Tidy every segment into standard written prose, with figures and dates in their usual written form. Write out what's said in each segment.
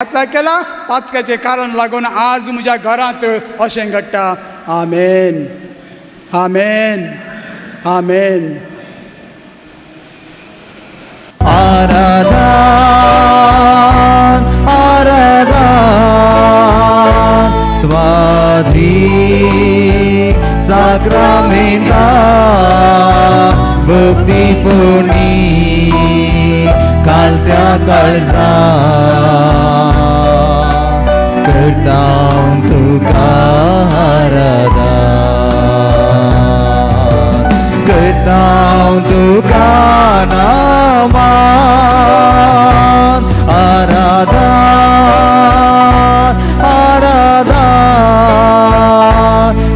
पातका केला पातकाचे कारण लागून आज म्हज्या घरांत अशें घडटा. आमेन आमेन आमेन. आराधन आराधन स्वाधी साक्रामेंता भक्तीपोणी कालत्या काळजा करता तुका आराधन करता तुका नामान आराधन आराधन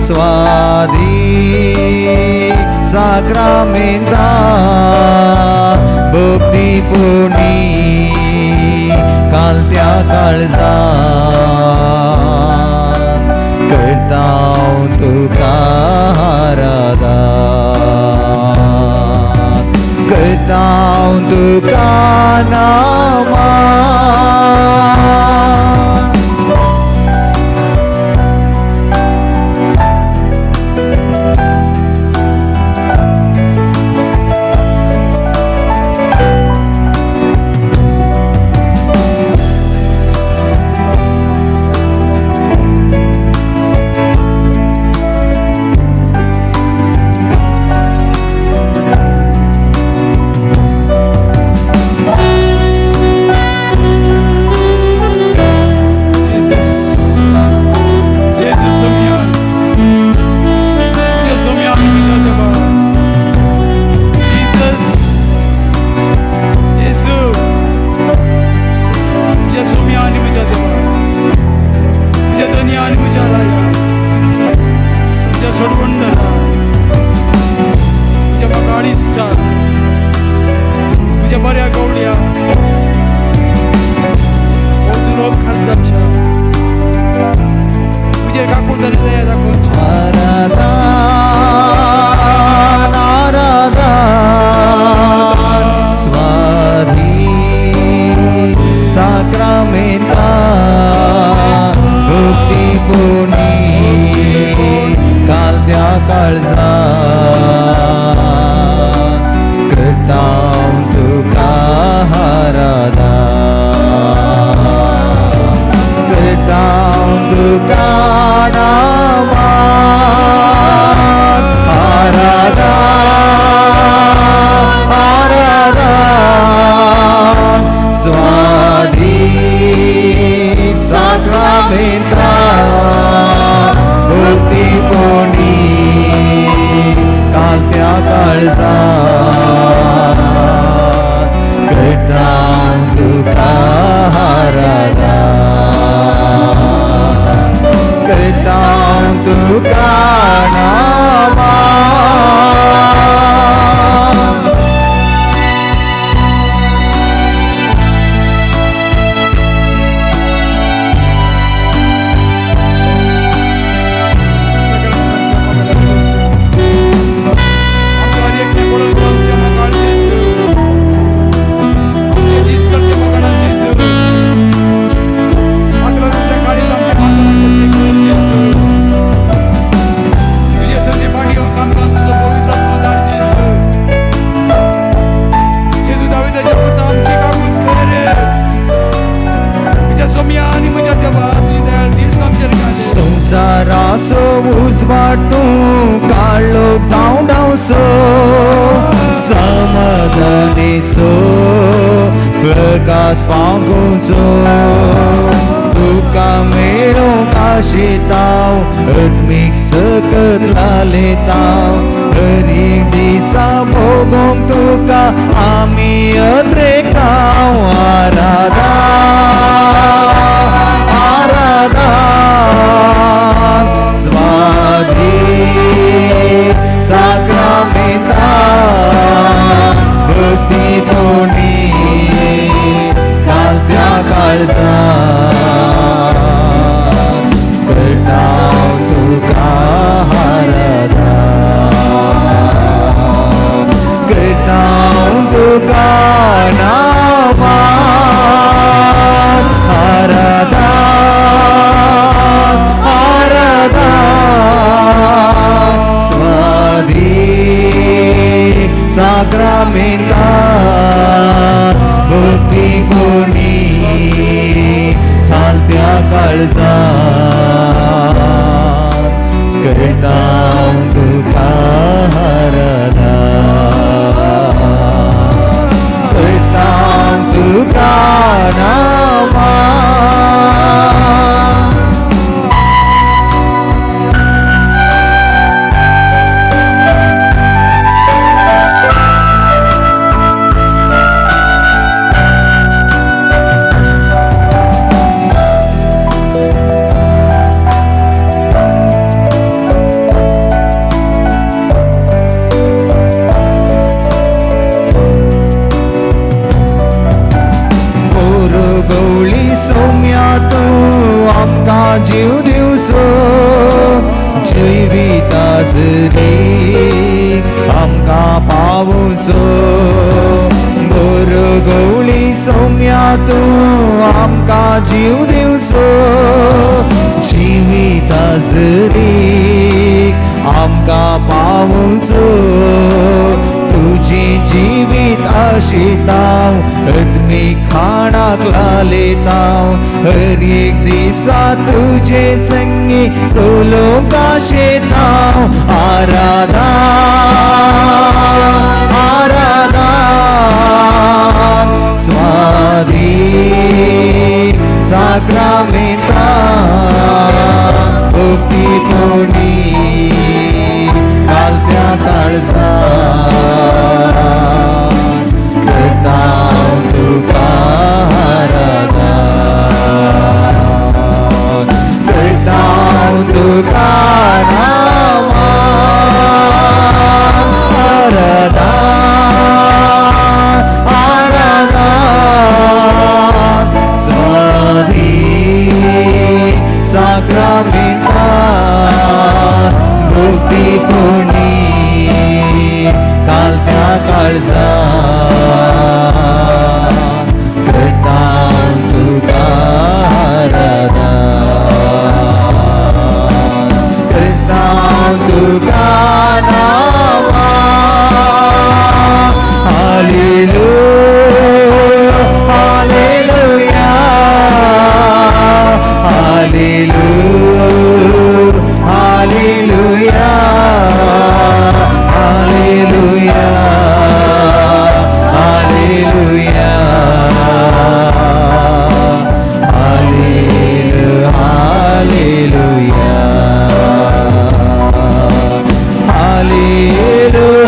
स्वाधी साक्रामेंता भक्तीपोणी कालत्या काळजा करता तुका आराधन करता तुका नामान. प्रकाश पावूचो तुका मेळो काशिताव आत्मीक सकत लालेताव हरी दिसा भोगोंक तुका आमी अत्रेकाव. आराधन आराधन स्वाधी साक्रामेंता भक्तीपोणी कालत्या काळजा करता तुका आराधन करता तुका नामा. काळजा करता तुका आराधना करता तुका नामा सौम्या तू आमकां जीव दिवचो जिविताचरी आमकां पावचो बरो गवळी सौम्या तू आमकां जीव दिवचो जिविताचरी आमकां पावचो तुझी जीवित आशिताव अदमी खाणाक लालेताव हर एक दिसा तुझे संगी सोलोक आशेताव आराधा आराधा स्वाधी साक्रामेंता भक्ती पोणी कालत्या काळजा करता तुका आराधना करता तुका नामा आराधना आराधना स्वाधी साक्रामेंता भक्ती पोणी कालत्या काळजा करता तुका आराधना करता तुका नामा hallelujah hallelujah hallelujah hallelujah hallelujah hallelujah hallelujah hallelujah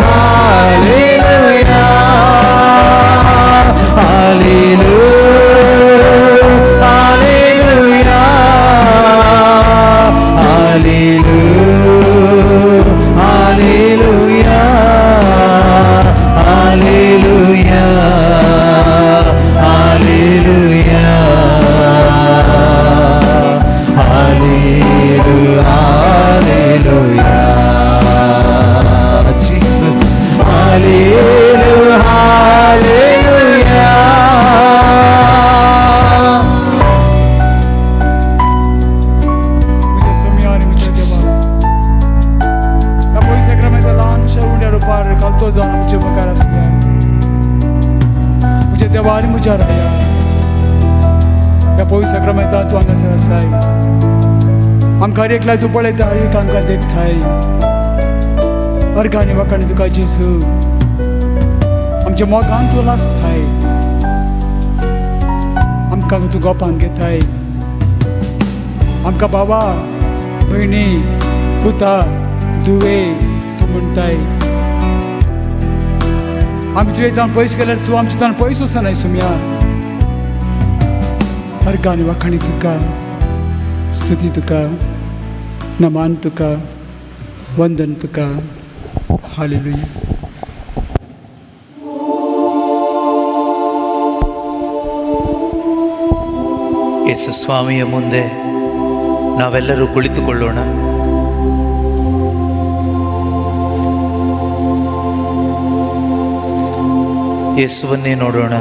Devari मुझ्या राया या पवित्र सक्रमेंतांत तूं हांगासर आसाय आमकां हर एकल्या तूं पळयता हर एक आमकां देखताय अर्गांनी वाखाणी तुका जेसू आमच्या मोगान तूं लासताय आमकां तूं गोपान घेताय आमकां बाबा भयणी पुता दुवे तूं म्हणटाय आमी तुवें तान पयस गेल्यार तूं आमचे तान पयस वचनाय सुम्या अर्गांनी वाखाणी तुका स्तुती तुका नमान तुका वंदन तुका हालेलुया ಯೇಸು ಸ್ವಾಮಿಯ ಮುಂದೆ ನಾವೆಲ್ಲರೂ ಕುಳಿತುಕೊಳ್ಳೋಣ. ಯೇಸುವನ್ನೇ ನೋಡೋಣ.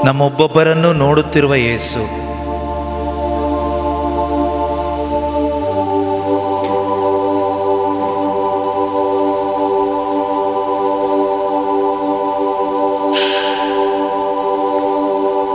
ನಮ್ಮೊಬ್ಬೊಬ್ಬರನ್ನು ನೋಡುತ್ತಿರುವ ಯೇಸು.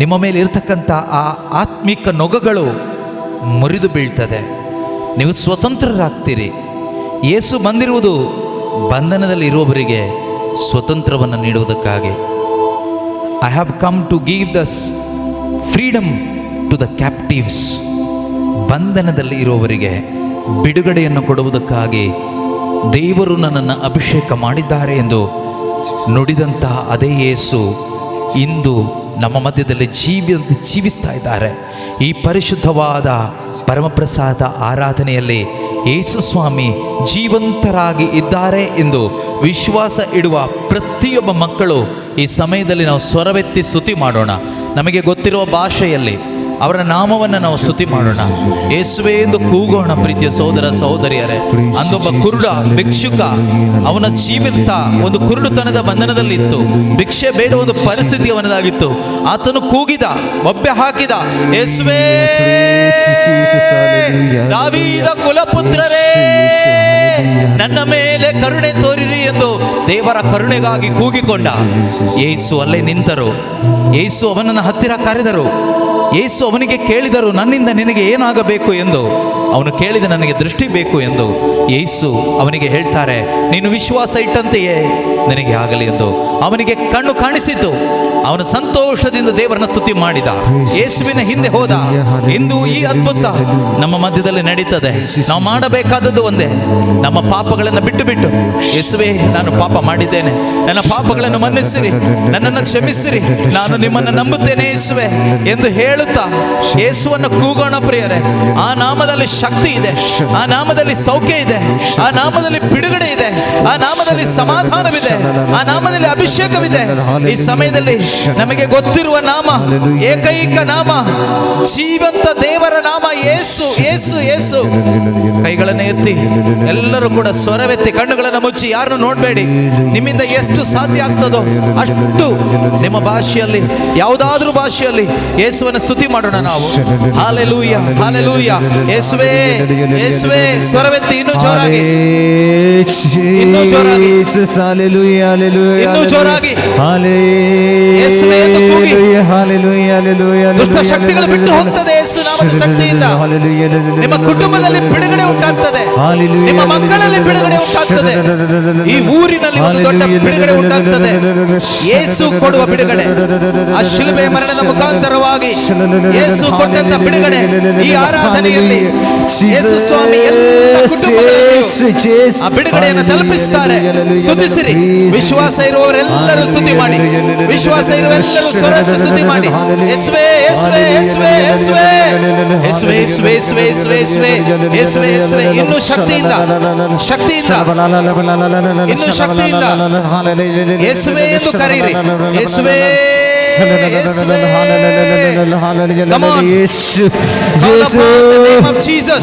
ನಿಮ್ಮ ಮೇಲೆ ಇರ್ತಕ್ಕಂಥ ಆ ಆತ್ಮಿಕ ನೊಗಗಳು ಮುರಿದು ಬೀಳ್ತದೆ. ನೀವು ಸ್ವತಂತ್ರರಾಗ್ತೀರಿ. ಯೇಸು ಬಂದಿರುವುದು ಬಂಧನದಲ್ಲಿ ಇರುವವರಿಗೆ ಸ್ವತಂತ್ರವನ್ನು ನೀಡುವುದಕ್ಕಾಗಿ. I have come to give the freedom to the captives. ಬಂಧನದಲ್ಲಿ ಇರುವವರಿಗೆ ಬಿಡುಗಡೆಯನ್ನು ಕೊಡುವುದಕ್ಕಾಗಿ ದೇವರು ನನ್ನನ್ನು ಅಭಿಷೇಕ ಮಾಡಿದ್ದಾರೆ ಎಂದು ನುಡಿದಂತಹ ಅದೇ ಯೇಸು ಇಂದು ನಮ್ಮ ಮಧ್ಯದಲ್ಲಿ ಜೀವಿಸ್ತಾ ಇದ್ದಾರೆ. ಈ ಪರಿಶುದ್ಧವಾದ ಪರಮಪ್ರಸಾದ ಆರಾಧನೆಯಲ್ಲಿ ಯೇಸು ಸ್ವಾಮಿ ಜೀವಂತರಾಗಿ ಇದ್ದಾರೆ ಎಂದು ವಿಶ್ವಾಸ ಇಡುವ ಪ್ರತಿಯೊಬ್ಬ ಮಕ್ಕಳು ಈ ಸಮಯದಲ್ಲಿ ನಾವು ಸ್ವರವೆತ್ತಿ ಸ್ತುತಿ ಮಾಡೋಣ. ನಮಗೆ ಗೊತ್ತಿರುವ ಭಾಷೆಯಲ್ಲಿ ಅವರ ನಾಮವನ್ನು ನಾವು ಸ್ತುತಿ ಮಾಡೋಣ. ಯೇಸುವೇ ಎಂದು ಕೂಗೋಣ. ಪ್ರೀತಿಯ ಸಹೋದರ ಸಹೋದರಿಯರೇ, ಅಂದೊಬ್ಬ ಕುರುಡ ಭಿಕ್ಷುಕ, ಅವನ ಜೀವಿತ ಒಂದು ಕುರುಡುತನದ ಬಂಧನದಲ್ಲಿತ್ತು. ಭಿಕ್ಷೆ ಬೇಡ ಒಂದು ಪರಿಸ್ಥಿತಿ ಅವನದಾಗಿತ್ತು. ಆತನು ಕೂಗಿದ, ಬೊಬ್ಬೆ ಹಾಕಿದ, ಯೇಸುವೇ ದಾವೀದ ಕುಲಪುತ್ರರೇ ನನ್ನ ಮೇಲೆ ಕರುಣೆ ತೋರಿರಿ ಎಂದು ದೇವರ ಕರುಣೆಗಾಗಿ ಕೂಗಿಕೊಂಡ. ಯೇಸು ಅಲ್ಲೇ ನಿಂತರು. ಯೇಸು ಅವನನ್ನು ಹತ್ತಿರ ಕರೆದರು. ಯೇಸು ಅವನಿಗೆ ಕೇಳಿದರು, ನನ್ನಿಂದ ನಿನಗೆ ಏನಾಗಬೇಕು ಎಂದು. ಅವನು ಕೇಳಿದ, ನನಗೆ ದೃಷ್ಟಿ ಬೇಕು ಎಂದು. ಯೇಸು ಅವನಿಗೆ ಹೇಳ್ತಾರೆ, ನೀನು ವಿಶ್ವಾಸ ಇಟ್ಟಂತೆಯೇ ನಿನಗೆ ಆಗಲಿ ಎಂದು. ಅವನಿಗೆ ಕಣ್ಣು ಕಾಣಿಸಿತು. ಅವನು ಸಂತೋಷದಿಂದ ದೇವರನ್ನ ಸ್ತುತಿ ಮಾಡಿದ. ಯೇಸುವಿನ ಹಿಂದೆ ಹೋದ. ಇಂದು ಈ ಅದ್ಭುತ ನಮ್ಮ ಮಧ್ಯದಲ್ಲಿ ನಡೀತದೆ. ನಾವು ಮಾಡಬೇಕಾದದ್ದು ಒಂದೇ, ನಮ್ಮ ಪಾಪಗಳನ್ನು ಬಿಟ್ಟು ಬಿಟ್ಟು, ಯೇಸುವೇ ನಾನು ಪಾಪ ಮಾಡಿದ್ದೇನೆ, ನನ್ನ ಪಾಪಗಳನ್ನು ಮನ್ನಿಸಿರಿ, ನನ್ನನ್ನು ಕ್ಷಮಿಸಿರಿ, ನಾನು ನಿಮ್ಮನ್ನು ನಂಬುತ್ತೇನೆ ಯೇಸುವೆ ಎಂದು ಹೇಳುತ್ತಾ ಯೇಸುವನ್ನು ಕೂಗೋಣ ಪ್ರಿಯರೇ. ಆ ನಾಮದಲ್ಲಿ ಶಕ್ತಿ ಇದೆ, ಆ ನಾಮದಲ್ಲಿ ಸೌಖ್ಯ ಇದೆ, ಆ ನಾಮದಲ್ಲಿ ಬಿಡುಗಡೆ ಇದೆ, ಆ ನಾಮದಲ್ಲಿ ಸಮಾಧಾನವಿದೆ, ಆ ನಾಮದಲ್ಲಿ ಅಭಿಷೇಕವಿದೆ. ಈ ಸಮಯದಲ್ಲಿ ನಮಗೆ ಗೊತ್ತಿರುವ ನಾಮ, ಏಕೈಕ ನಾಮ, ಜೀವಂತ ದೇವರ ನಾಮ ಯೇಸು, ಯೇಸು, ಯೇಸು. ಕೈಗಳನ್ನು ಎತ್ತಿ ಎಲ್ಲರೂ ಕೂಡ ಸ್ವರವೆತ್ತಿ ಕಣ್ಣುಗಳನ್ನು ಮುಚ್ಚಿ, ಯಾರನ್ನು ನೋಡಬೇಡಿ. ನಿಮ್ಮಿಂದ ಎಷ್ಟು ಸಾಧ್ಯ ಆಗ್ತದೋ ಅಷ್ಟು ನಿಮ್ಮ ಭಾಷೆಯಲ್ಲಿ, ಯಾವುದಾದ್ರೂ ಭಾಷೆಯಲ್ಲಿ ಯೇಸುವನ್ನು ಸ್ತುತಿ ಮಾಡೋಣ ನಾವು. Hallelujah, hallelujah. ಯೇಸುವೇ, ಯೇಸುವೇ. ಸ್ವರವೆತ್ತಿ ಇನ್ನೂ ಜೋರಾಗಿ, ಇನ್ನೂ ಜೋರಾಗಿ, ಇನ್ನೂ ಜೋರಾಗಿ ಯೇಸುವೇ ಎಂದು ಕೂಗಿ. ದುಷ್ಟ ಶಕ್ತಿಗಳು ಬಿಟ್ಟು ಹೋಗ್ತದೆ ಯೇಸು ನಾಮದ ಶಕ್ತಿಯಿಂದ. ನಿಮ್ಮ ಕುಟುಂಬದಲ್ಲಿ ಬಿಡುಗಡೆ ಉಂಟಾಗ್ತದೆ, ನಿಮ್ಮ ಮಕ್ಕಳಲ್ಲಿ ಬಿಡುಗಡೆ ಉಂಟಾಗ್ತದೆ, ಈ ಊರಿನಲ್ಲಿ ಒಂದು ದೊಡ್ಡ ಬಿಡುಗಡೆ ಉಂಟಾಗ್ತದೆ. ಯೇಸು ಕೊಡುವ ಬಿಡುಗಡೆ, ಆ ಶಿಲುಬೆಯ ಮರಣದ ಮುಖಾಂತರವಾಗಿ ಯೇಸು ಕೊಟ್ಟಂತ ಬಿಡುಗಡೆ ಈ ಆರಾಧನೆಯಲ್ಲಿ ಯೇಸು ಸ್ವಾಮಿ ಎಲ್ಲ ಕುಟುಂಬಗಳಲ್ಲಿಯೂ ಆ ಬಿಡುಗಡೆಯನ್ನು ತಲುಪಿಸ್ತಾರೆ. ಸ್ತುತಿಸಿರಿ. ವಿಶ್ವಾಸ ಇರುವವರೆಲ್ಲರೂ ಸ್ತುತಿ ಮಾಡಿ, ವಿಶ್ವಾಸ ಇರುವವರೆಲ್ಲರೂ ಸ್ವರಕ್ಕೆ ಸ್ತುತಿ ಮಾಡಿ. ಯೇಸುವೇ, ಯೇಸುವೇ, ಯೇಸುವೇ, ಯೇಸುವೇ, ಯೇಸುವೇ, ಯೇಸುವೇ, ಯೇಸುವೇ, ಯೇಸುವೇ, ಯೇಸುವೇ, ಯೇಸುವೇ. ಇನ್ನೂ ಶಕ್ತಿಯಿಂದ, ಶಕ್ತಿಯಿಂದ, ಇನ್ನೂ ಶಕ್ತಿಯಿಂದ ಯೇಸುವೇ ಎಂದು ಕರೆಯಿರಿ. ಯೇಸುವೇ, ಯೇಸುವೇ. Come on. Call upon the name of Jesus.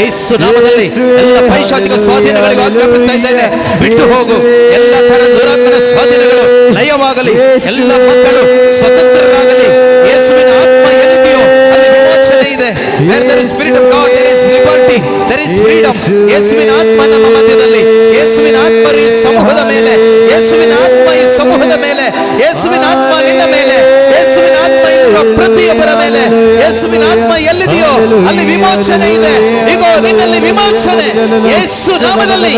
ಯೇಸು ನಾಮದಲ್ಲಿ ಎಲ್ಲ ಪೈಶಾಚಿಕ ಸ್ವಾಧೀನಗಳಿಗೆ ಆಜ್ಞಾಪಿಸ್ತಾ ಇದ್ದೇನೆ, ಬಿಟ್ಟು ಹೋಗು. ಎಲ್ಲ ತರ ದುರಾತ್ಮನ ಸ್ವಾಧೀನಗಳು ಲಯವಾಗಲಿ, ಎಲ್ಲ ಮಕ್ಕಳು ಸ್ವತಂತ್ರರಾಗಲಿ. ಯೇಸುವಿನ ಆತ್ಮ ಎಲ್ಲಿದೆಯೋ ಅಲ್ಲಿ ವಿಮೋಚನೆ ಇದೆ. Where there is spirit of God, there is liberty, there is freedom. ಯೇಸುವಿನ ಆತ್ಮ ನಮ್ಮ ಮಧ್ಯದಲ್ಲಿ, ಯೇಸುವಿನ ಆತ್ಮ ಈ ಸಮೂಹದ ಮೇಲೆ, ಯೇಸುವಿನ ಆತ್ಮ ಈ ಸಮೂಹದ ಮೇಲೆ, ಯೇಸುವಿನ ಆತ್ಮ ನಿನ್ನ ಮೇಲೆ, ಯೇಸುವಿನ ಆತ್ಮ ಇರುವ ಪ್ರತಿಯೊಬ್ಬರ ಮೇಲೆ. ಯೇಸುವಿನ ಆತ್ಮ ಎಲ್ಲಿದೆಯೋ ಅಲ್ಲಿ ವಿಮೋಚನೆ ಇದೆ. ಈಗ ನಿನ್ನಲ್ಲಿ ವಿಮೋಚನೆ ಯೇಸು ನಾಮದಲ್ಲಿ.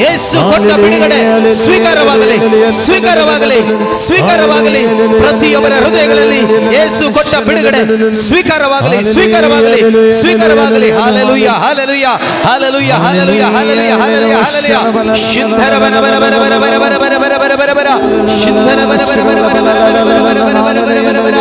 ಯೇಸು ಕೊಟ್ಟ ಬಿಡುಗಡೆ ಸ್ವೀಕಾರವಾಗಲಿ, ಸ್ವೀಕಾರವಾಗಲಿ, ಸ್ವೀಕಾರವಾಗಲಿ. ಪ್ರತಿಯೊಬ್ಬರ ಹೃದಯಗಳಲ್ಲಿ ಯೇಸು ಕೊಟ್ಟ ಬಿಡುಗಡೆ ಸ್ವೀಕಾರವಾಗಲಿ, ಸ್ವೀಕಾರವಾಗಲಿ, ಸ್ವೀಕಾರವಾಗಲಿ. ಹಾಲೆಲೂಯ, ಹಾಲೆಲೂಯ, ಹಾಲೆಲೂಯ, ಹಾಲೆಲೂಯ, ಹಾಲೆಲೂಯ, ಹಾಲೆಲೂಯ, ಹಾಲೆಲೂಯ. ಶಿಂಧರ ಬರ ಬರ ಬರ ಬರ ಬರ ಬರ ಬರ ಬರ ಬರ ಬರ ಬರ ಶಿಂಧರ ಬರ ಬರ ಬರ ಬರ ಬರ ಬರ ಬರ ಬರ ಬರ ಬರ ಬರ ಬರ ಬರ.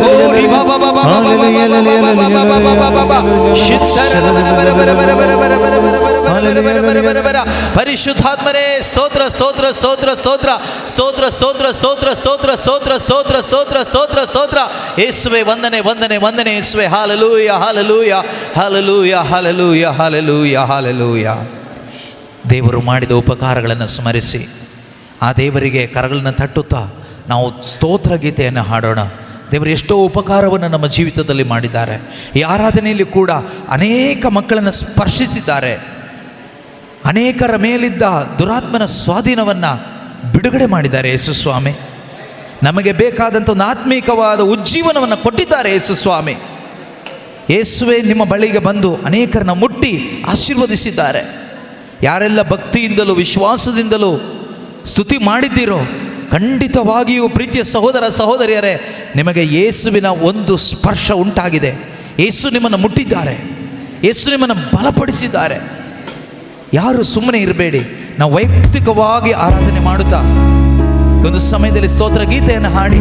ಓ ರಿ ಬಾ ಬಾ ಬಾ ಬಾ ಬಾ ಬಾ ಬಾ ಬಾ ಬಾ ಬಾ. ಶಿಂಧರ ಬರ ಬರ ಬರ ಬರ ಬರ ಬರ ಬರ ಬರ ಬರ ಬರ ಬರ ಬರ ಬರ. ಪರಿಶುದ್ಧಾತ್ಮರೇ ಸ್ತೋತ್ರ, ಸ್ತೋತ್ರ, ಸ್ತೋತ್ರ, ಸ್ತೋತ್ರ, ಸ್ತೋತ್ರ, ಸ್ತೋತ್ರ, ಸ್ತೋತ್ರ, ಸ್ತೋತ್ರ, ಸ್ತೋತ್ರ, ಸ್ತೋತ್ರ, ಸ್ತೋತ್ರ, ಸ್ತೋತ್ರ, ಸ್ತೋತ್ರ. ಯೇಸುವೇ ವಂದನೆ, ವಂದನೆ, ವಂದನೆ ಯೇಸುವೇ. ಹಾಲೆಲೂಯ, ಹಾಲೆಲೂಯ, ಹಾಲೆಲೂಯ, ಹಾಲೆಲೂಯ, ಹಾಲೆಲೂಯ, ಹಾಲೆಲೂಯ. ದೇವರು ಮಾಡಿದ ಉಪಕಾರಗಳನ್ನು ಸ್ಮರಿಸಿ ಆ ದೇವರಿಗೆ ಕರಗಳನ್ನು ತಟ್ಟುತ್ತಾ ನಾವು ಸ್ತೋತ್ರ ಗೀತೆಯನ್ನು ಹಾಡೋಣ. ದೇವರು ಎಷ್ಟೋ ಉಪಕಾರವನ್ನು ನಮ್ಮ ಜೀವಿತದಲ್ಲಿ ಮಾಡಿದ್ದಾರೆ. ಈ ಆರಾಧನೆಯಲ್ಲಿ ಕೂಡ ಅನೇಕ ಮಕ್ಕಳನ್ನು ಸ್ಪರ್ಶಿಸಿದ್ದಾರೆ. ಅನೇಕರ ಮೇಲಿದ್ದ ದುರಾತ್ಮನ ಸ್ವಾಧೀನವನ್ನು ಬಿಡುಗಡೆ ಮಾಡಿದ್ದಾರೆ ಯೇಸು ಸ್ವಾಮಿ. ನಮಗೆ ಬೇಕಾದಂಥ ಒಂದು ಆತ್ಮೀಕವಾದ ಉಜ್ಜೀವನವನ್ನು ಕೊಟ್ಟಿದ್ದಾರೆ ಯೇಸು ಸ್ವಾಮಿ. ಯೇಸುವೇ ನಿಮ್ಮ ಬಳಿಗೆ ಬಂದು ಅನೇಕರನ್ನ ಮುಟ್ಟಿ ಆಶೀರ್ವದಿಸಿದ್ದಾರೆ. ಯಾರೆಲ್ಲ ಭಕ್ತಿಯಿಂದಲೂ ವಿಶ್ವಾಸದಿಂದಲೂ ಸ್ತುತಿ ಮಾಡಿದ್ದೀರೋ ಖಂಡಿತವಾಗಿಯೂ ಪ್ರೀತಿಯ ಸಹೋದರ ಸಹೋದರಿಯರೇ, ನಿಮಗೆ ಯೇಸುವಿನ ಒಂದು ಸ್ಪರ್ಶ ಉಂಟಾಗಿದೆ. ಯೇಸು ನಿಮ್ಮನ್ನು ಮುಟ್ಟಿದ್ದಾರೆ, ಯೇಸು ನಿಮ್ಮನ್ನು ಬಲಪಡಿಸಿದ್ದಾರೆ. ಯಾರು ಸುಮ್ಮನೆ ಇರಬೇಡಿ. ನಾವು ವೈಯಕ್ತಿಕವಾಗಿ ಆರಾಧನೆ ಮಾಡುತ್ತಾ ಒಂದು ಸಮಯದಲ್ಲಿ ಸ್ತೋತ್ರ ಗೀತೆಯನ್ನು ಹಾಡಿ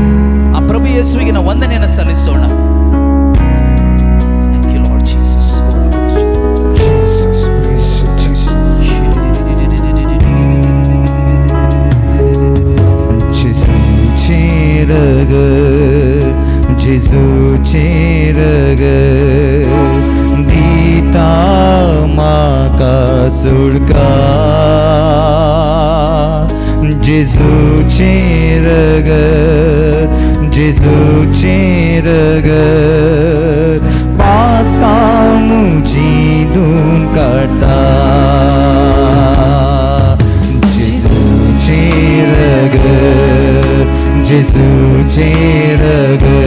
ಆ ಪ್ರಭು ಯೇಸುವಿಗೆ ನಾವು ವಂದನೆಯನ್ನು ಸಲ್ಲಿಸೋಣ. Gesù cerega dita maka surga. Gesù cerega, Gesù cerega baat kamu jidun karta. Gesù cerega, Gesù cerega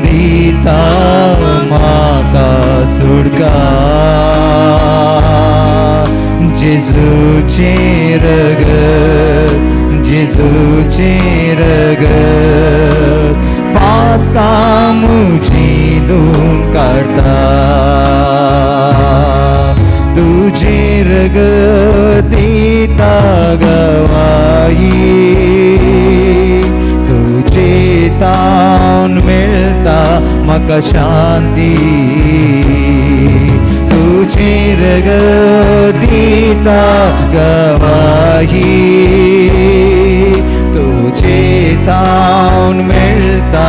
dita maka surga. Gesù cerega, Gesù cerega baat kamu jidun karta. Tu cerega dita gavahi, तान मिलता मका शांति. तुझे रग दीता गवाही, तुझे तान मिलता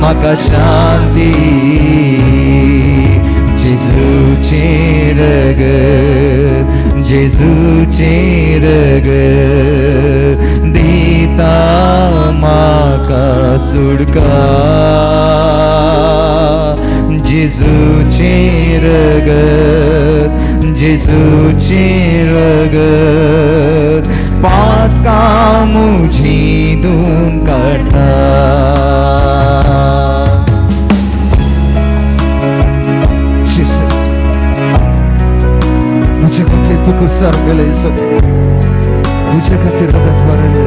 मका शांति. Gesù cerega, Gesù cerega dita maka surga. Gesù cerega, Gesù cerega baat kamu jidun karta. Jesus, मुझे खातिर तू कुर्सार गले सब, मुझे खातिर रगत वारले.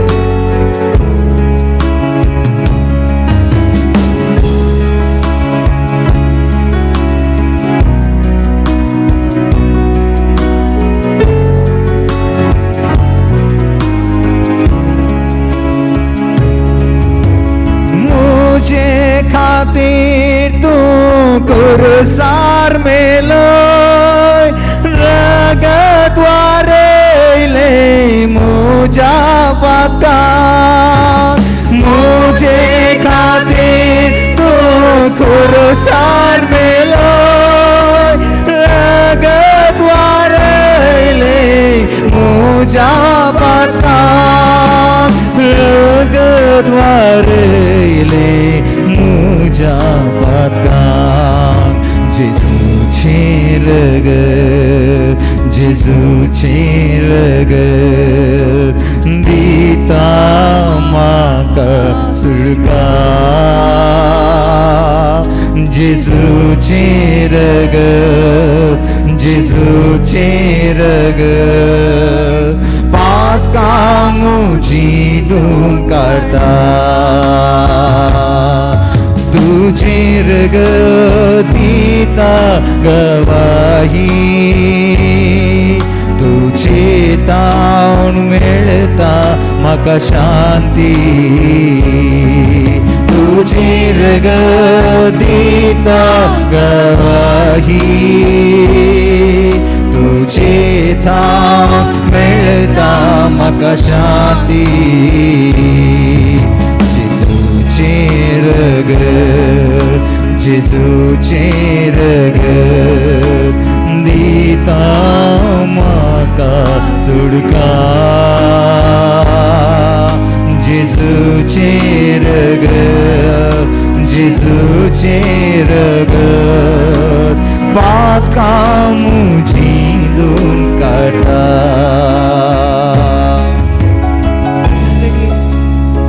मुझे खातिर तू कुर्सार में लो रगत वारले मुझा पका. मुझे खातिर तू कुर्सार में लो रगत वारले मुझा पका. रगत वारले मुझा पका. Gesù cerega, Gesù cerega dita maka surga. Gesù cerega, Gesù cerega baat kamu jidun karta. तुझे रग दीता गवाही, तुझे तान मिलता मका शांति. तुझे रग दीता गवाही, तुझे तान मिलता मका शांति. cerega, Gesù cerega dita maka surga. Jésus Jésus बात का मुझे दून करता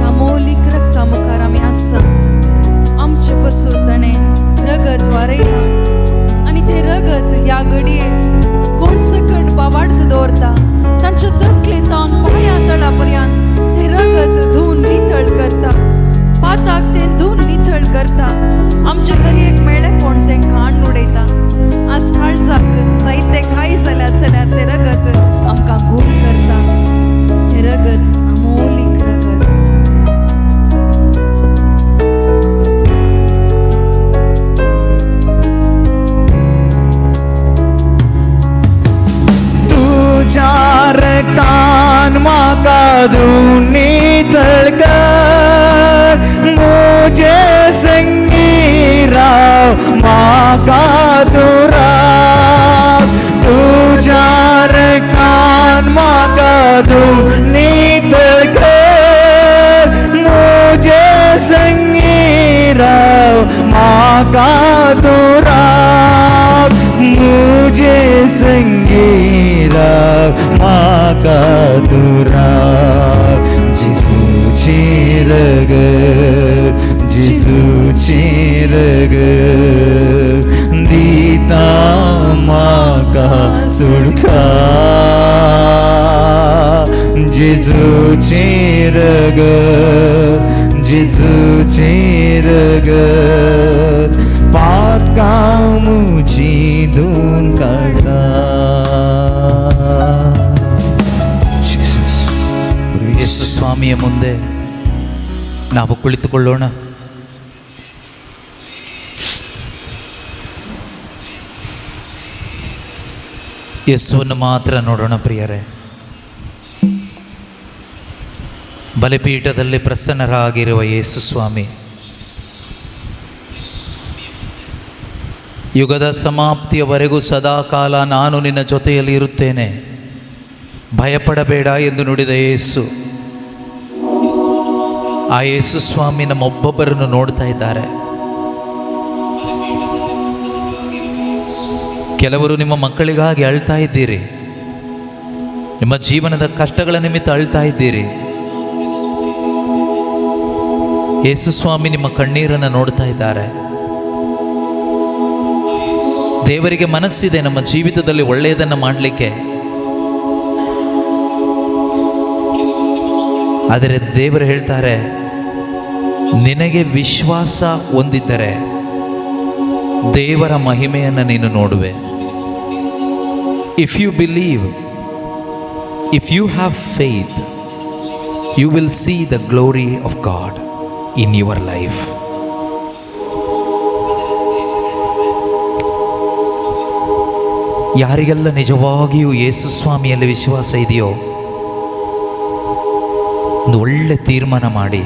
अमोलिक रक्तामुखार आम्ही असं आमचे पसोतणे रगत वारयला आणि ते रगत या घडये कोण सकट बावाडत दवरता तांच्या तकलेतान पांया तळापर्यंत ते रगत धुवन नितळ करता पाताक ते धुवन नितळ करता आमच्या घरी एक मेळे कोण ते घाण उडयता आज काळजाक जायते काही जाल्यार ते रगत आमकां घूण करता हे रगत अमोलिक रगत तुझ्या रक्तान म्हाका धुवन नितळ कर मुझे संगी राव म्हाका तू राव तुझ्या रक्तान म्हाका धुवन नितळ कर मुझे संगी राव म्हाका तू राव मुझे संगी राव म्हाका तू राव जिसूची रगत दिता म्हाका सुटका जिसूची रगत पातका मुझी धुवन काढा ಯೇಸು ಸ್ವಾಮಿಯ ಮುಂದೆ ನಾವು ಕುಳಿತುಕೊಳ್ಳೋಣ. ಯೇಸುವನ್ನು ಮಾತ್ರ ನೋಡೋಣ ಪ್ರಿಯರೇ. ಬಲಿಪೀಠದಲ್ಲಿ ಪ್ರಸನ್ನರಾಗಿರುವ ಯೇಸು ಸ್ವಾಮಿ ಯುಗದ ಸಮಾಪ್ತಿಯವರೆಗೂ ಸದಾಕಾಲ ನಾನು ನಿನ್ನ ಜೊತೆಯಲ್ಲಿ ಇರುತ್ತೇನೆ, ಭಯಪಡಬೇಡ ಎಂದು ನುಡಿದ ಯೇಸು. ಆ ಯೇಸು ಸ್ವಾಮಿ ನಮ್ಮೊಬ್ಬೊಬ್ಬರನ್ನು ನೋಡ್ತಾ ಇದ್ದಾರೆ. ಕೆಲವರು ನಿಮ್ಮ ಮಕ್ಕಳಿಗಾಗಿ ಅಳ್ತಾ ಇದ್ದೀರಿ, ನಿಮ್ಮ ಜೀವನದ ಕಷ್ಟಗಳ ನಿಮಿತ್ತ ಅಳ್ತಾ ಇದ್ದೀರಿ. ಯೇಸು ಸ್ವಾಮಿ ನಿಮ್ಮ ಕಣ್ಣೀರನ್ನು ನೋಡ್ತಾ ಇದ್ದಾರೆ. ದೇವರಿಗೆ ಮನಸ್ಸಿದೆ ನಮ್ಮ ಜೀವಿತದಲ್ಲಿ ಒಳ್ಳೆಯದನ್ನು ಮಾಡಲಿಕ್ಕೆ. ಆದರೆ ದೇವರು ಹೇಳ್ತಾರೆ, ನಿನಗೆ ವಿಶ್ವಾಸ ಹೊಂದಿದ್ದರೆ ದೇವರ ಮಹಿಮೆಯನ್ನು ನೀನು ನೋಡುವೆ. If you believe, if you have faith, you will see the glory of God in your life. ಯಾರಿಗೆಲ್ಲ ನಿಜವಾಗಿಯೂ ಯೇಸು ಸ್ವಾಮಿಯಲ್ಲಿ ವಿಶ್ವಾಸ ಇದೆಯೋ ಒಂದು ಒಳ್ಳೆ ತೀರ್ಮಾನ ಮಾಡಿ,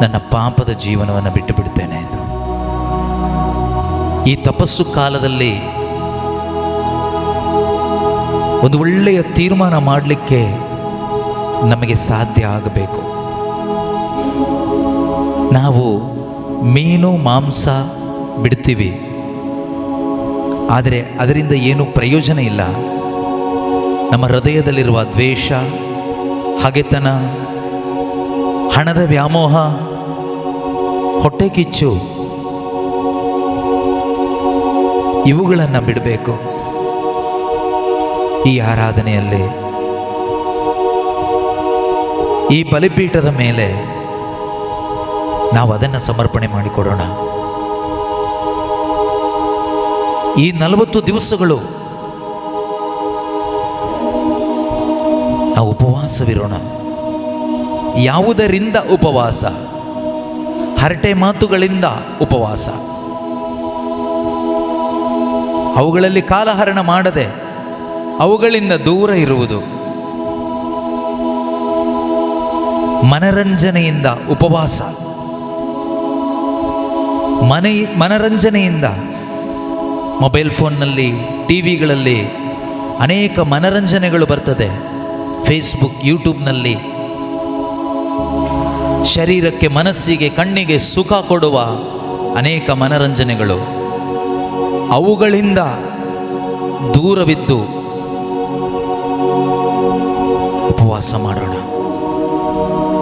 ನನ್ನ ಪಾಪದ ಜೀವನವನ್ನು ಬಿಟ್ಟು ಬಿಡ್ತೇನೆ ಎಂದು. ಈ ತಪಸ್ಸು ಕಾಲದಲ್ಲಿ ಒಂದು ಒಳ್ಳೆಯ ತೀರ್ಮಾನ ಮಾಡಲಿಕ್ಕೆ ನಮಗೆ ಸಾಧ್ಯ ಆಗಬೇಕು. ನಾವು ಮೀನು ಮಾಂಸ ಬಿಡ್ತೀವಿ, ಆದರೆ ಅದರಿಂದ ಏನೂ ಪ್ರಯೋಜನ ಇಲ್ಲ. ನಮ್ಮ ಹೃದಯದಲ್ಲಿರುವ ದ್ವೇಷ, ಹಗೆತನ, ಹಣದ ವ್ಯಾಮೋಹ, ಹೊಟ್ಟೆ ಕಿಚ್ಚು, ಇವುಗಳನ್ನು ಬಿಡಬೇಕು. ಈ ಆರಾಧನೆಯಲ್ಲಿ, ಈ ಬಲಿಪೀಠದ ಮೇಲೆ ನಾವು ಅದನ್ನು ಸಮರ್ಪಣೆ ಮಾಡಿಕೊಡೋಣ. ಈ 40 ದಿವಸಗಳು ನಾವು ಉಪವಾಸವಿರೋಣ. ಯಾವುದರಿಂದ ಉಪವಾಸ? ಹರಟೆ ಮಾತುಗಳಿಂದ ಉಪವಾಸ. ಅವುಗಳಲ್ಲಿ ಕಾಲಹರಣ ಮಾಡದೆ ಅವುಗಳಿಂದ ದೂರ ಇರುವುದು. ಮನರಂಜನೆಯಿಂದ ಉಪವಾಸ. ಮನರಂಜನೆಯಿಂದ ಮೊಬೈಲ್ ಫೋನ್ನಲ್ಲಿ, ಟಿ ವಿಗಳಲ್ಲಿ ಅನೇಕ ಮನರಂಜನೆಗಳು ಬರ್ತದೆ. ಫೇಸ್ಬುಕ್, ಯೂಟ್ಯೂಬ್ನಲ್ಲಿ ಶರೀರಕ್ಕೆ, ಮನಸ್ಸಿಗೆ, ಕಣ್ಣಿಗೆ ಸುಖ ಕೊಡುವ ಅನೇಕ ಮನರಂಜನೆಗಳು, ಅವುಗಳಿಂದ ದೂರವಿದ್ದು ಉಪವಾಸ ಮಾಡೋಣ.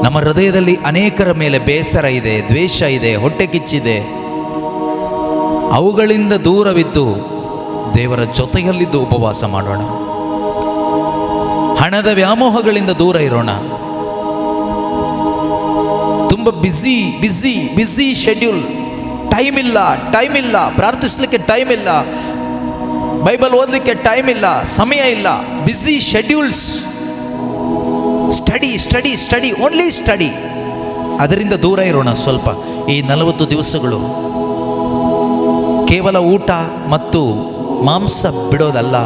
ನಮ್ಮ ಹೃದಯದಲ್ಲಿ ಅನೇಕರ ಮೇಲೆ ಬೇಸರ ಇದೆ, ದ್ವೇಷ ಇದೆ, ಹೊಟ್ಟೆ ಕಿಚ್ಚಿದೆ. ಅವುಗಳಿಂದ ದೂರವಿದ್ದು ದೇವರ ಜೊತೆಯಲ್ಲಿದ್ದು ಉಪವಾಸ ಮಾಡೋಣ. ಹಣದ ವ್ಯಾಮೋಹಗಳಿಂದ ದೂರ ಇರೋಣ. ತುಂಬ ಬಿಸಿ ಶೆಡ್ಯೂಲ್, ಟೈಮ್ ಇಲ್ಲ, ಪ್ರಾರ್ಥಿಸ್ಲಿಕ್ಕೆ ಟೈಮ್ ಇಲ್ಲ, ಬೈಬಲ್ ಓದಲಿಕ್ಕೆ ಟೈಮ್ ಇಲ್ಲ, ಸಮಯ ಇಲ್ಲ, ಬಿಸಿ ಶೆಡ್ಯೂಲ್ಸ್. Study only study. ಅದರಿಂದ ದೂರ ಇರೋಣ ಸ್ವಲ್ಪ. ಈ 40 ದಿವಸಗಳು ಕೇವಲ ಊಟ ಮತ್ತು ಮಾಂಸ ಬಿಡೋದಲ್ಲ,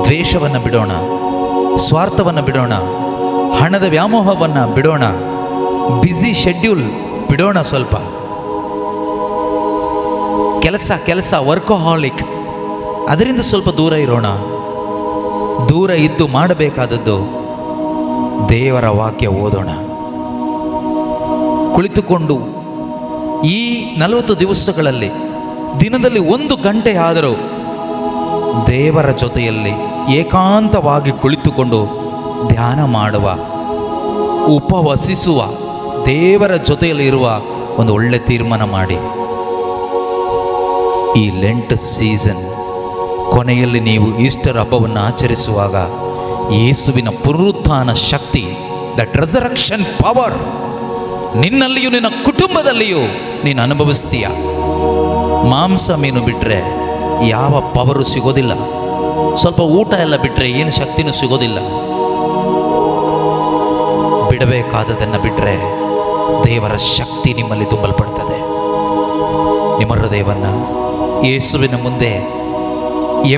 ದ್ವೇಷವನ್ನು ಬಿಡೋಣ, ಸ್ವಾರ್ಥವನ್ನು ಬಿಡೋಣ, ಹಣದ ವ್ಯಾಮೋಹವನ್ನು ಬಿಡೋಣ, ಬ್ಯುಸಿ ಶೆಡ್ಯೂಲ್ ಬಿಡೋಣ. ಸ್ವಲ್ಪ ಕೆಲಸ ವರ್ಕೋಹಾಲಿಕ್, ಅದರಿಂದ ಸ್ವಲ್ಪ ದೂರ ಇರೋಣ. ದೂರ ಇದ್ದು ಮಾಡಬೇಕಾದದ್ದು ದೇವರ ವಾಕ್ಯ ಓದೋಣ. ಕುಳಿತುಕೊಂಡು ಈ 40 ದಿವಸಗಳಲ್ಲಿ ದಿನದಲ್ಲಿ 1 ಗಂಟೆ ಆದರೂ ದೇವರ ಜೊತೆಯಲ್ಲಿ ಏಕಾಂತವಾಗಿ ಕುಳಿತುಕೊಂಡು ಧ್ಯಾನ ಮಾಡುವ, ಉಪವಸಿಸುವ, ದೇವರ ಜೊತೆಯಲ್ಲಿ ಇರುವ ಒಂದು ಒಳ್ಳೆ ತೀರ್ಮಾನ ಮಾಡಿ. ಈ ಲೆಂಟ್ ಸೀಸನ್ ಕೊನೆಯಲ್ಲಿ ನೀವು ಈಸ್ಟರ್ ಹಬ್ಬವನ್ನು ಆಚರಿಸುವಾಗ ಯೇಸುವಿನ ಪುನರುತ್ಥಾನ ಶಕ್ತಿ, ದಟ್ ರೆಸರಕ್ಷನ್ ಪವರ್ ನಿನ್ನಲ್ಲಿಯೂ ನಿನ್ನ ಕುಟುಂಬದಲ್ಲಿಯೂ ನೀನು ಅನುಭವಿಸ್ತೀಯ. ಮಾಂಸ ಮೀನು ಬಿಟ್ಟರೆ ಯಾವ ಪವರು ಸಿಗೋದಿಲ್ಲ. ಸ್ವಲ್ಪ ಊಟ ಎಲ್ಲ ಬಿಟ್ಟರೆ ಏನು ಶಕ್ತಿನೂ ಸಿಗೋದಿಲ್ಲ. ಬಿಡಬೇಕಾದದನ್ನು ಬಿಟ್ಟರೆ ದೇವರ ಶಕ್ತಿ ನಿಮ್ಮಲ್ಲಿ ತುಂಬಲ್ಪಡ್ತದೆ. ನಿಮ್ಮ ಹೃದಯವನ್ನು ಯೇಸುವಿನ ಮುಂದೆ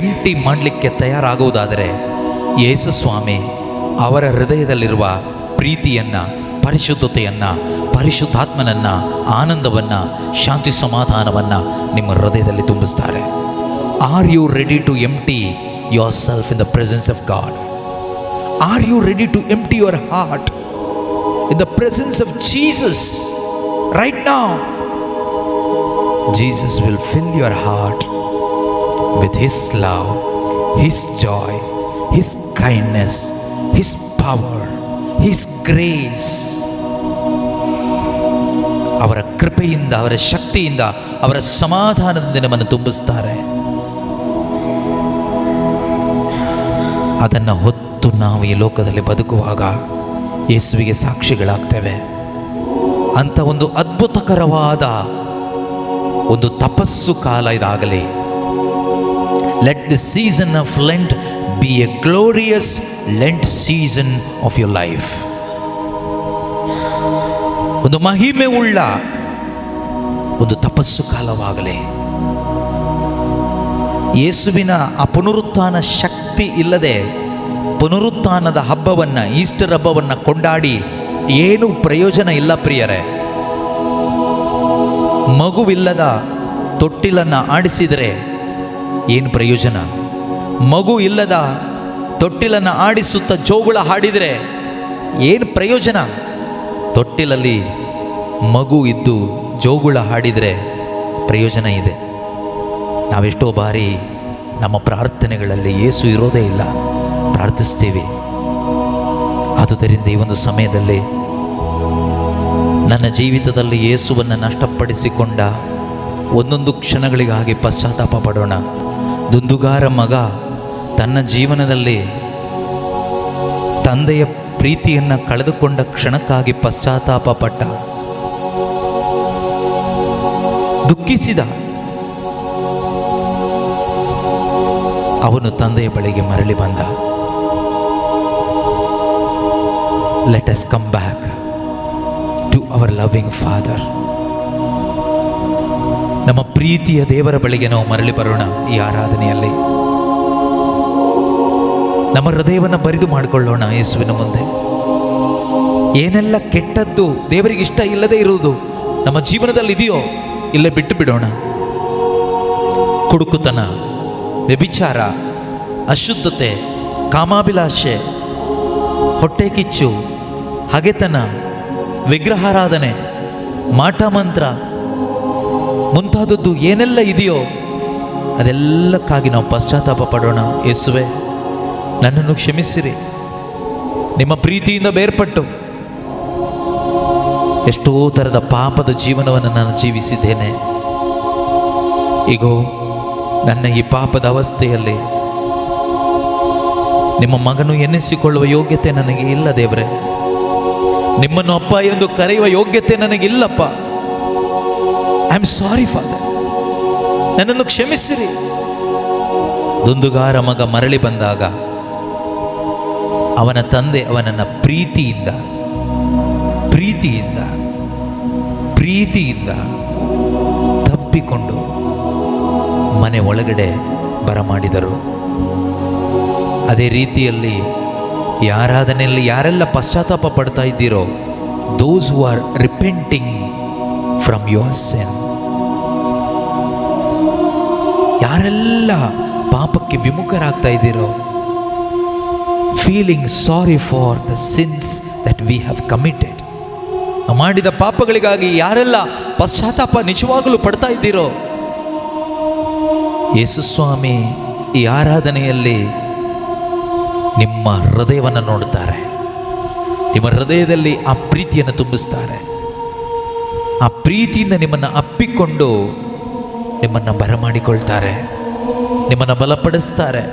ಎಂಟಿ ಮಾಡಲಿಕ್ಕೆ ತಯಾರಾಗುವುದಾದರೆ ಯೇಸು ಸ್ವಾಮಿ ಅವರ ಹೃದಯದಲ್ಲಿರುವ ಪ್ರೀತಿಯನ್ನು, ಪರಿಶುದ್ಧತೆಯನ್ನು, ಪರಿಶುದ್ಧಾತ್ಮನನ್ನು, ಆನಂದವನ್ನು, ಶಾಂತಿ ಸಮಾಧಾನವನ್ನು ನಿಮ್ಮ ಹೃದಯದಲ್ಲಿ ತುಂಬಿಸ್ತಾರೆ. Are you ready to empty yourself in the presence of God? Are you ready to empty your heart in the presence of Jesus right now? Jesus will fill your heart with His love, His joy, His kindness, His power, His grace. ಅವರ ಕೃಪೆಯಿಂದ, ಅವರ ಶಕ್ತಿಯಿಂದ, ಅವರ ಸಮಾಧಾನದಿಂದ ನಮ್ಮನ್ನು ತುಂಬಿಸ್ತಾರೆ. ಅದನ್ನು ಹೊತ್ತು ನಾವು ಈ ಲೋಕದಲ್ಲಿ ಬದುಕುವಾಗ ಯೇಸುವಿಗೆ ಸಾಕ್ಷಿಗಳಾಗ್ತೇವೆ. ಅಂಥ ಒಂದು ಅದ್ಭುತಕರವಾದ ಒಂದು ತಪಸ್ಸು ಕಾಲ ಇದಾಗಲಿ. Let the season of Lent be a glorious Lent season of your life. ಒಂದು ಮಹಿಮೆ ಉಳ್ಳ ಒಂದು ತಪಸ್ಸು ಕಾಲವಾಗಲಿ. ಯೇಸುವಿನ ಆ ಪುನರುತ್ಥಾನ ಶಕ್ತಿ ಇಲ್ಲದೆ ಪುನರುತ್ಥಾನದ ಹಬ್ಬವನ್ನು, ಈಸ್ಟರ್ ಹಬ್ಬವನ್ನು ಕೊಂಡಾಡಿ ಏನು ಪ್ರಯೋಜನ ಇಲ್ಲ ಪ್ರಿಯರೇ. ಮಗುವಿಲ್ಲದ ತೊಟ್ಟಿಲನ್ನು ಆಡಿಸಿದರೆ ಏನು ಪ್ರಯೋಜನ? ಮಗು ಇಲ್ಲದ ತೊಟ್ಟಿಲನ್ನು ಆಡಿಸುತ್ತಾ ಜೋಗುಳ ಹಾಡಿದರೆ ಏನು ಪ್ರಯೋಜನ? ತೊಟ್ಟಿಲಲ್ಲಿ ಮಗು ಇದ್ದು ಜೋಗುಳ ಹಾಡಿದರೆ ಪ್ರಯೋಜನ ಇದೆ. ನಾವೆಷ್ಟೋ ಬಾರಿ ನಮ್ಮ ಪ್ರಾರ್ಥನೆಗಳಲ್ಲಿ ಯೇಸು ಇರೋದೇ ಇಲ್ಲ, ಪ್ರಾರ್ಥಿಸ್ತೀವಿ. ಆದುದರಿಂದ ಈ ಒಂದು ಸಮಯದಲ್ಲಿ ನನ್ನ ಜೀವಿತದಲ್ಲಿ ಯೇಸುವನ್ನು ನಷ್ಟಪಡಿಸಿಕೊಂಡ ಒಂದೊಂದು ಕ್ಷಣಗಳಿಗಾಗಿ ಪಶ್ಚಾತ್ತಾಪ ಪಡೋಣ. ದುಂದುಗಾರ ಮಗ ತನ್ನ ಜೀವನದಲ್ಲಿ ತಂದೆಯ ಪ್ರೀತಿಯನ್ನು ಕಳೆದುಕೊಂಡ ಕ್ಷಣಕ್ಕಾಗಿ ಪಶ್ಚಾತ್ತಾಪ ಪಟ್ಟ, ದುಃಖಿಸಿದ. ಅವನು ತಂದೆಯ ಬಳಿಗೆ ಮರಳಿ ಬಂದ. Let us come back to our loving Father. ನಮ್ಮ ಪ್ರೀತಿಯ ದೇವರ ಬಳಿಗೆ ನಾವು ಮರಳಿ ಬರೋಣ. ಈ ಆರಾಧನೆಯಲ್ಲಿ ನಮ್ಮ ಹೃದಯವನ್ನು ಬರಿದು ಮಾಡಿಕೊಳ್ಳೋಣ. ಯೇಸುವಿನ ಮುಂದೆ ಏನೆಲ್ಲ ಕೆಟ್ಟದ್ದು, ದೇವರಿಗೆ ಇಷ್ಟ ಇಲ್ಲದೆ ಇರುವುದು ನಮ್ಮ ಜೀವನದಲ್ಲಿ ಇದೆಯೋ ಇಲ್ಲೇ ಬಿಟ್ಟು ಬಿಡೋಣ. ಕುಡುಕುತನ, ವ್ಯಭಿಚಾರ, ಅಶುದ್ಧತೆ, ಕಾಮಾಭಿಲಾಷೆ, ಹೊಟ್ಟೆ ಕಿಚ್ಚು, ಹಗೆತನ, ವಿಗ್ರಹಾರಾಧನೆ, ಮಾಟ ಮಂತ್ರ ಮುಂತಾದದ್ದು ಏನೆಲ್ಲ ಇದೆಯೋ ಅದೆಲ್ಲಕ್ಕಾಗಿ ನಾವು ಪಶ್ಚಾತ್ತಾಪ ಪಡೋಣ. ಯೇಸುವೆ, ನನ್ನನ್ನು ಕ್ಷಮಿಸಿರಿ. ನಿಮ್ಮ ಪ್ರೀತಿಯಿಂದ ಬೇರ್ಪಟ್ಟು ಎಷ್ಟೋ ಥರದ ಪಾಪದ ಜೀವನವನ್ನು ನಾನು ಜೀವಿಸಿದ್ದೇನೆ. ಈಗೋ ನನ್ನ ಈ ಪಾಪದ ಅವಸ್ಥೆಯಲ್ಲಿ ನಿಮ್ಮ ಮಗನು ಎನ್ನಿಸಿಕೊಳ್ಳುವ ಯೋಗ್ಯತೆ ನನಗೆ ಇಲ್ಲ ದೇವರೇ. ನಿಮ್ಮನ್ನು ಅಪ್ಪ ಎಂದು ಕರೆಯುವ ಯೋಗ್ಯತೆ ನನಗಿಲ್ಲಪ್ಪ. ಐ ಆಮ್ ಸಾರಿ ಫಾದರ್, ನನ್ನನ್ನು ಕ್ಷಮಿಸಿರಿ. ದುಂದುಗಾರ ಮಗ ಮರಳಿ ಬಂದಾಗ ಅವನ ತಂದೆ ಅವನನ್ನು ಪ್ರೀತಿಯಿಂದ ತಪ್ಪಿಕೊಂಡು ಮನೆ ಒಳಗಡೆ ಬರಮಾಡಿದರು. ಅದೇ ರೀತಿಯಲ್ಲಿ ಈ ಆರಾಧನೆಯಲ್ಲಿ ಯಾರೆಲ್ಲ ಪಶ್ಚಾತ್ತಾಪ ಪಡ್ತಾ ಇದ್ದೀರೋ, those who are repenting from your sin, ಯಾರೆಲ್ಲ ಪಾಪಕ್ಕೆ ವಿಮುಖರಾಗ್ತಾ ಇದ್ದೀರೋ, feeling sorry for the sins that we have committed, ಮಾಡಿದ ಪಾಪಗಳಿಗಾಗಿ ಯಾರೆಲ್ಲ ಪಶ್ಚಾತ್ತಾಪ ನಿಜವಾಗಲೂ ಪಡ್ತಾ ಇದ್ದೀರೋ, ಯೇಸು ಸ್ವಾಮಿ ಈ ಆರಾಧನೆಯಲ್ಲಿ ನಿಮ್ಮ ಹೃದಯವನ್ನು ನೋಡ್ತಾರೆ. ನಿಮ್ಮ ಹೃದಯದಲ್ಲಿ ಆ ಪ್ರೀತಿಯನ್ನು ತುಂಬಿಸ್ತಾರೆ. ಆ ಪ್ರೀತಿಯಿಂದ ನಿಮ್ಮನ್ನು ಅಪ್ಪಿಕೊಂಡು ನಿಮ್ಮನ್ನು ಬರಮಾಡಿಕೊಳ್ತಾರೆ, ನಿಮ್ಮನ್ನು ಬಲಪಡಿಸ್ತಾರೆ.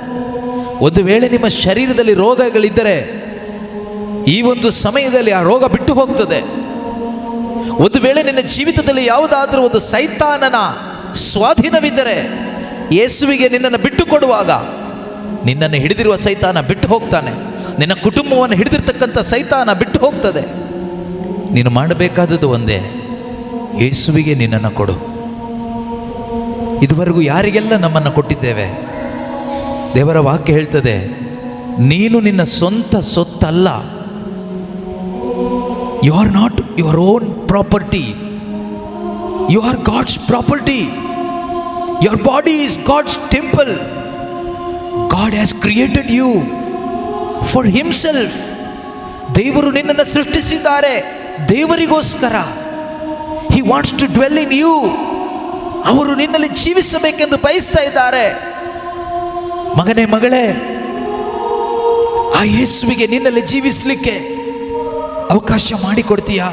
ಒಂದು ವೇಳೆ ನಿಮ್ಮ ಶರೀರದಲ್ಲಿ ರೋಗಗಳಿದ್ದರೆ ಈ ಒಂದು ಸಮಯದಲ್ಲಿ ಆ ರೋಗ ಬಿಟ್ಟು ಹೋಗ್ತದೆ. ಒಂದು ವೇಳೆ ನಿನ್ನ ಜೀವಿತದಲ್ಲಿ ಯಾವುದಾದ್ರೂ ಒಂದು ಸೈತಾನನ ಸ್ವಾಧೀನವಿದ್ದರೆ, ಯೇಸುವಿಗೆ ನಿನ್ನನ್ನು ಬಿಟ್ಟು ಕೊಡುವಾಗ ನಿನ್ನನ್ನು ಹಿಡಿದಿರುವ ಸೈತಾನ ಬಿಟ್ಟು ಹೋಗ್ತಾನೆ. ನಿನ್ನ ಕುಟುಂಬವನ್ನು ಹಿಡಿದಿರ್ತಕ್ಕಂಥ ಸೈತಾನ ಬಿಟ್ಟು ಹೋಗ್ತದೆ. ನೀನು ಮಾಡಬೇಕಾದದ್ದು ಒಂದೇ, ಯೇಸುವಿಗೆ ನಿನ್ನನ್ನು ಕೊಡು. ಇದುವರೆಗೂ ಯಾರಿಗೆಲ್ಲ ನಮ್ಮನ್ನು ಕೊಟ್ಟಿದ್ದೇವೆ, ದೇವರ ವಾಕ್ಯ ಹೇಳ್ತದೆ, ನೀನು ನಿನ್ನ ಸ್ವಂತ ಸೊತ್ತಲ್ಲ. You are not your own property, you are God's property. Your body is God's temple. God has created you for himself. ದೇವರು ನಿನ್ನನ್ನು ಸೃಷ್ಟಿಸಿದ್ದಾರೆ ದೇವರಿಗೋಸ್ಕರ. He wants to dwell in you. ಅವರು ನಿನ್ನಲ್ಲಿ ಜೀವಿಸಬೇಕೆಂದು ಬಯಸ್ತಾ ಇದ್ದಾರೆ. ಮಗನೇ, ಮಗಳೇ, ಆ ಯೇಸುವಿಗೆ ನಿನ್ನಲ್ಲಿ ಜೀವಿಸಲಿಕ್ಕೆ ಅವಕಾಶ ಮಾಡಿಕೊಡ್ತೀಯಾ?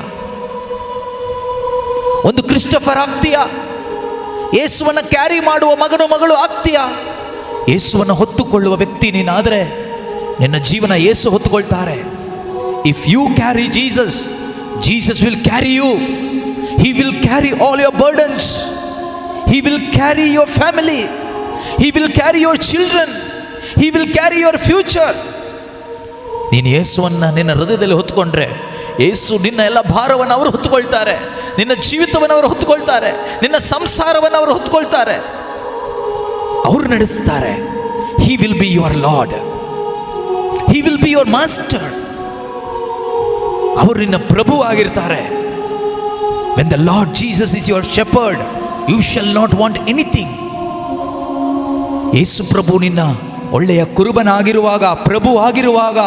ಒಂದು ಕ್ರಿಸ್ಟೋಫರ್ ಆಗ್ತೀಯಾ? ಯೇಸುವನ್ನು ಕ್ಯಾರಿ ಮಾಡುವ ಮಗನು ಮಗಳು ಆಗ್ತೀಯಾ? ಯೇಸುವನ್ನು ಹೊತ್ತುಕೊಳ್ಳುವ ವ್ಯಕ್ತಿ ನೀನಾದರೆ ನಿನ್ನ ಜೀವನ ಯೇಸು ಹೊತ್ತುಕೊಳ್ತಾರೆ. If you carry Jesus, Jesus will carry you. He will carry all your burdens. He will carry your family. He will carry your children. He will carry your future. ನೀನು ಯೇಸುವನ್ನು ನಿನ್ನ ಹೃದಯದಲ್ಲಿ ಹೊತ್ತುಕೊಂಡ್ರೆ, ಯೇಸು ನಿನ್ನ ಎಲ್ಲ ಭಾರವನ್ನು ಅವರು ಹೊತ್ತುಕೊಳ್ತಾರೆ. ನಿನ್ನ ಜೀವಿತವನ್ನು ಅವರು ಹೊತ್ತುಕೊಳ್ತಾರೆ. ನಿನ್ನ ಸಂಸಾರವನ್ನು ಅವರು ಹೊತ್ತುಕೊಳ್ತಾರೆ. ಅವರು ನಡೆಸ್ತಾರೆ. He will be your Lord. He will be your master. ಅವರು ನಿನ್ನ ಪ್ರಭು ಆಗಿರ್ತಾರೆ. When the Lord Jesus is your shepherd, you shall not want anything. ಯೇಸು ಪ್ರಭು ನಿನ್ನ ಒಳ್ಳೆಯ ಕುರುಬನಾಗಿರುವಾಗ, ಪ್ರಭು ಆಗಿರುವಾಗ,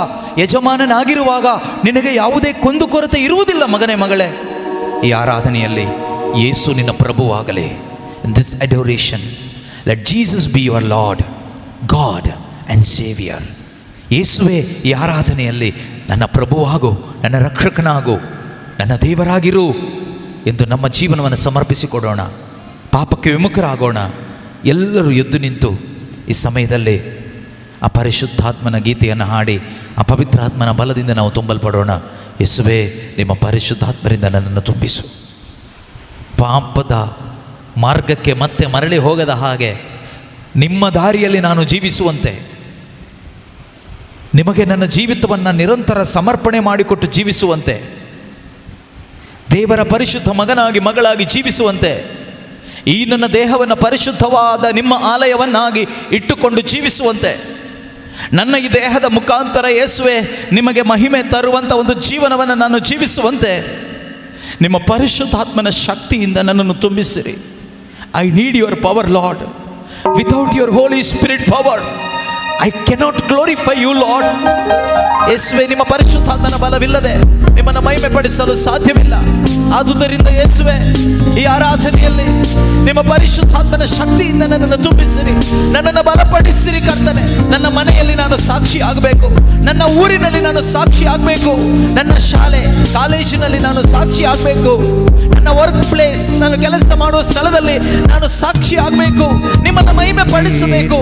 ಯಜಮಾನನಾಗಿರುವಾಗ ನಿನಗೆ ಯಾವುದೇ ಕುಂದುಕೊರತೆ ಇರುವುದಿಲ್ಲ. ಮಗನೇ, ಮಗಳೇ, ಈ ಆರಾಧನೆಯಲ್ಲಿ ಯೇಸು ನಿನ್ನ ಪ್ರಭುವಾಗಲಿ. In this adoration, let Jesus be your Lord, God and Savior. ಯೇಸುವೇ ಈ ಆರಾಧನೆಯಲ್ಲಿ ನನ್ನ ಪ್ರಭುವಾಗು, ನನ್ನ ರಕ್ಷಕನಾಗು, ನನ್ನ ದೇವರಾಗಿರು ಎಂದು ನಮ್ಮ ಜೀವನವನ್ನು ಸಮರ್ಪಿಸಿಕೊಡೋಣ. ಪಾಪಕ್ಕೆ ವಿಮುಖರಾಗೋಣ. ಎಲ್ಲರೂ ಎದ್ದು ನಿಂತು ಈ ಸಮಯದಲ್ಲಿ ಆ ಪರಿಶುದ್ಧಾತ್ಮನ ಗೀತೆಯನ್ನು ಹಾಡಿ ಆ ಪವಿತ್ರಾತ್ಮನ ಬಲದಿಂದ ನಾವು ತುಂಬಲ್ಪಡೋಣ. ಯೇಸುವೇ, ನಿಮ್ಮ ಪರಿಶುದ್ಧಾತ್ಮರಿಂದ ನನ್ನನ್ನು ತುಂಬಿಸು. ಪಾಪದ ಮಾರ್ಗಕ್ಕೆ ಮತ್ತೆ ಮರಳಿ ಹೋಗದ ಹಾಗೆ ನಿಮ್ಮ ದಾರಿಯಲ್ಲಿ ನಾನು ಜೀವಿಸುವಂತೆ, ನಿಮಗೆ ನನ್ನ ಜೀವಿತವನ್ನು ನಿರಂತರ ಸಮರ್ಪಣೆ ಮಾಡಿಕೊಟ್ಟು ಜೀವಿಸುವಂತೆ, ದೇವರ ಪರಿಶುದ್ಧ ಮಗನಾಗಿ ಮಗಳಾಗಿ ಜೀವಿಸುವಂತೆ, ಈ ನನ್ನ ದೇಹವನ್ನು ಪರಿಶುದ್ಧವಾದ ನಿಮ್ಮ ಆಲಯವನ್ನಾಗಿ ಇಟ್ಟುಕೊಂಡು ಜೀವಿಸುವಂತೆ, ನನ್ನ ಈ ದೇಹದ ಮುಖಾಂತರ ಯೇಸುವೆ ನಿಮಗೆ ಮಹಿಮೆ ತರುವಂಥ ಒಂದು ಜೀವನವನ್ನು ನಾನು ಜೀವಿಸುವಂತೆ ನಿಮ್ಮ ಪರಿಶುದ್ಧಾತ್ಮನ ಶಕ್ತಿಯಿಂದ ನನ್ನನ್ನು ತುಂಬಿಸಿರಿ. I need your power, Lord. Without your Holy Spirit power, I cannot glorify you, Lord. ಯೇಸುವೇ, ನಿಮ್ಮ ಪರಿಶುದ್ಧಾತ್ಮನ ಬಲವಿಲ್ಲದೆ ನಿಮ್ಮನ್ನು ಮಹಿಮೆ ಪಡಿಸಲು ಸಾಧ್ಯವಿಲ್ಲ. ಆದುದರಿಂದ ಯೇಸುವೆ, ಈ ಆರಾಧನೆಯಲ್ಲಿ ನಿಮ್ಮ ಪರಿಶುದ್ಧಾತ್ಮನ ಶಕ್ತಿಯಿಂದ ನನ್ನನ್ನು ತುಂಬಿಸಿರಿ, ನನ್ನನ್ನು ಬಲಪಡಿಸಿರಿ ಕರ್ತನೆ. ನನ್ನ ಮನೆಯಲ್ಲಿ ನಾನು ಸಾಕ್ಷಿ ಆಗಬೇಕು, ನನ್ನ ಊರಿನಲ್ಲಿ ನಾನು ಸಾಕ್ಷಿ ಆಗಬೇಕು, ನನ್ನ ಶಾಲೆ ಕಾಲೇಜಿನಲ್ಲಿ ನಾನು ಸಾಕ್ಷಿ ಆಗಬೇಕು, ನನ್ನ ವರ್ಕ್ ಪ್ಲೇಸ್, ನಾನು ಕೆಲಸ ಮಾಡುವ ಸ್ಥಳದಲ್ಲಿ ನಾನು ಸಾಕ್ಷಿ ಆಗಬೇಕು, ನಿಮ್ಮನ್ನು ಮಹಿಮೆ ಪಡಿಸಬೇಕು.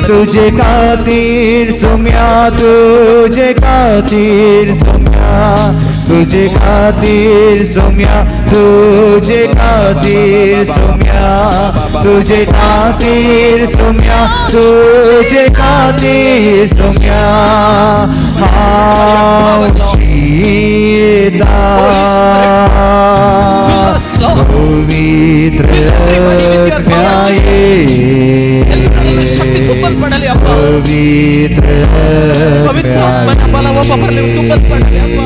तुझे खातिर सोम्या, तुझे खातिर सोम्या, तुझे खातिर सोम्या, तुझे खातिर सोम्या, तुझे खातिर सोम्या, तुझे खातिर सोम्या. ಶಕ್ತಿ ತುಂಬಲ್ಪಡಲಿ ಅಪ್ಪ. ಪವಿತ್ರಾತ್ಮನ ಬಲವ ಬರಲಿ, ತುಂಬಲ್ಪಡಲಿ ಅಪ್ಪ.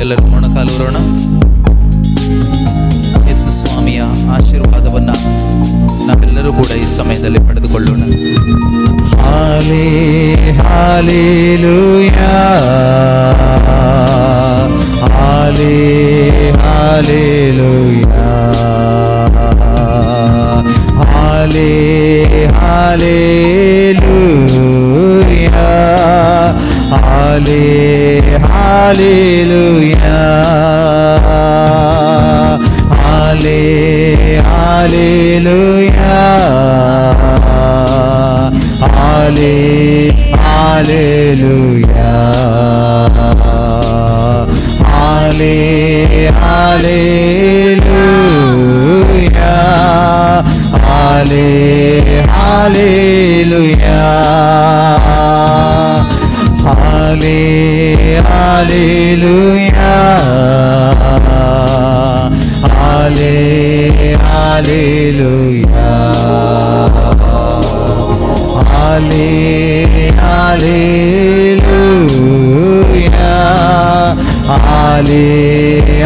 ಎಲ್ಲರೂ ಮೊಣಕಾಲೂರೋಣ. ಯೇಸು ಸ್ವಾಮಿಯ ಆಶೀರ್ವಾದವನ್ನ ನಾವೆಲ್ಲರೂ ಕೂಡ ಈ ಸಮಯದಲ್ಲಿ ಪಡೆದುಕೊಳ್ಳೋಣ. Hallelujah, Hallelujah, Hallelujah, Hallelujah,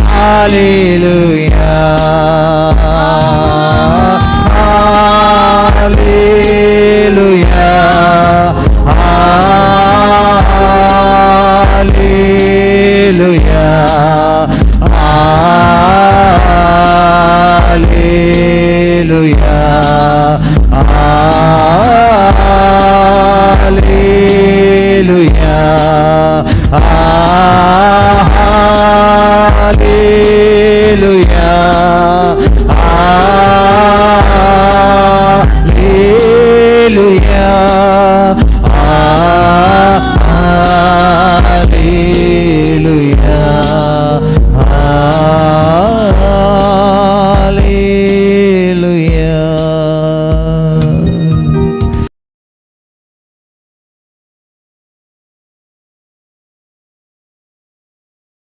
Hallelujah.